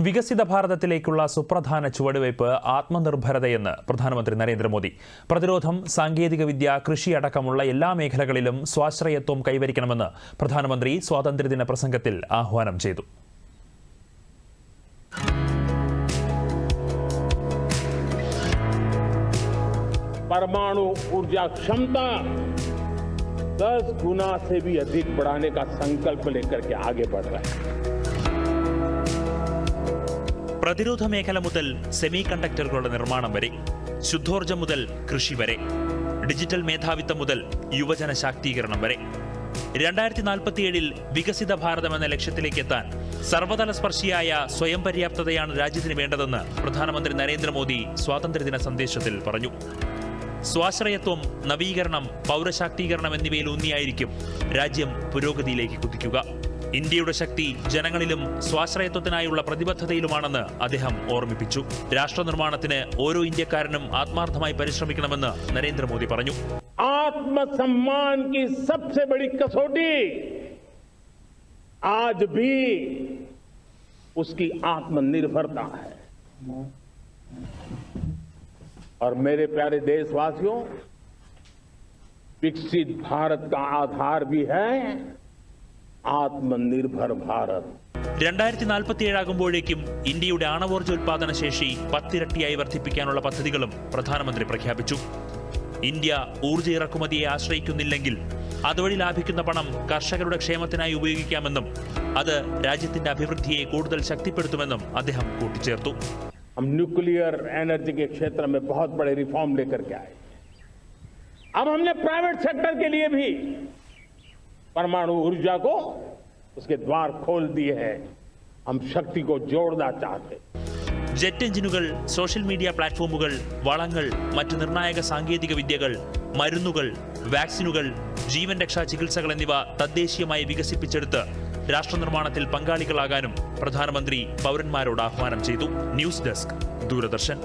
വികസിത ഭാരതത്തിലേക്കുള്ള സുപ്രധാന ചുവടുവയ്പ് ആത്മനിർഭരതയെന്ന് പ്രധാനമന്ത്രി നരേന്ദ്രമോദി. പ്രതിരോധം, സാങ്കേതികവിദ്യ, കൃഷി അടക്കമുള്ള എല്ലാ മേഖലകളിലും സ്വാശ്രയത്വം കൈവരിക്കണമെന്ന് പ്രധാനമന്ത്രി സ്വാതന്ത്ര്യദിന പ്രസംഗത്തിൽ ആഹ്വാനം ചെയ്തു. परमाणु ऊर्जा क्षमता 10 गुना से भी अधिक बढ़ाने का संकल्प लेकर के आगे बढ़ रहा है. പ്രതിരോധ മേഖല മുതൽ സെമി കണ്ടക്ടറുകളുടെ നിർമ്മാണം വരെ, ശുദ്ധോർജ്ജം മുതൽ കൃഷി വരെ, ഡിജിറ്റൽ മേധാവിത്വം മുതൽ യുവജന ശാക്തീകരണം വരെ 2047 വികസിത ഭാരതം എന്ന ലക്ഷ്യത്തിലേക്ക് എത്താൻ സർവതല സ്പർശിയായ സ്വയം പര്യാപ്തതയാണ് രാജ്യത്തിന് വേണ്ടതെന്ന് പ്രധാനമന്ത്രി നരേന്ദ്രമോദി സ്വാതന്ത്ര്യദിന സന്ദേശത്തിൽ പറഞ്ഞു. സ്വാശ്രയത്വം, നവീകരണം, പൗരശാക്തീകരണം എന്നിവയിൽ ഊന്നിയായിരിക്കും രാജ്യം പുരോഗതിയിലേക്ക് കുതിക്കുക. ഇന്ത്യയുടെ ശക്തി ജനങ്ങളിലും സ്വാശ്രയത്വത്തിനായുള്ള പ്രതിബദ്ധതയിലുമാണെന്ന് അദ്ദേഹം ഓർമ്മിപ്പിച്ചു. രാഷ്ട്രനിർമ്മാണത്തിന് ഓരോ ഇന്ത്യക്കാരനും ആത്മാർത്ഥമായി പരിശ്രമിക്കണമെന്ന് നരേന്ദ്രമോദി പറഞ്ഞു. आत्मसम्मान की सबसे बड़ी कसौटी आज भी उसकी आत्मनिर्भरता है. और मेरे प्यारे देशवासियों, विकसित भारत का आधार भी है ആത്മനിർഭർ ഭാരത്. 2047 ആകുമ്പോഴേക്കും ഇന്ത്യയുടെ ആണവോർജ്ജോൽപാദന ശേഷി 10 ഇരട്ടിയായി വർദ്ധിപ്പിക്കാനുള്ള പദ്ധതികളും പ്രധാനമന്ത്രി പ്രഖ്യാപിച്ചു. ഇന്ത്യ ഊർജ്ജ ഇറക്കുമതിയെ ആശ്രയിക്കുന്നില്ലെങ്കിൽ അതുവഴി ലാഭിക്കുന്ന പണം കർഷകരുടെ ക്ഷേമത്തിനായി ഉപയോഗിക്കാമെന്നും അത് രാജ്യത്തിന്റെ അഭിവൃദ്ധിയെ കൂടുതൽ ശക്തിപ്പെടുത്തുമെന്നും അദ്ദേഹം കൂട്ടിച്ചേർത്തു. हम न्यूक्लियर एनर्जी के क्षेत्र में बहुत बड़े रिफॉर्म लेकर के आए. अब हमने प्राइवेट सेक्टर के लिए भी परमाणु ऊर्जा को उसके द्वार खोल दिए हैं. हम शक्ति को जोड़ना चाहते. ജെറ്റ് എഞ്ചിനുകൾ, സോഷ്യൽ മീഡിയ പ്ലാറ്റ്ഫോമുകൾ, വളങ്ങൾ, മറ്റ് നിർണായക സാങ്കേതിക വിദ്യകൾ, മരുന്നുകൾ, വാക്സിനുകൾ, ജീവൻ രക്ഷാ ചികിത്സകൾ എന്നിവ തദ്ദേശീയമായി വികസിപ്പിച്ചെടുത്ത് രാഷ്ട്രനിർമ്മാണത്തിൽ പങ്കാളികളാകാനും പ്രധാനമന്ത്രി പൗരന്മാരോട് ആഹ്വാനം ചെയ്തു. News desk, Doordarshan.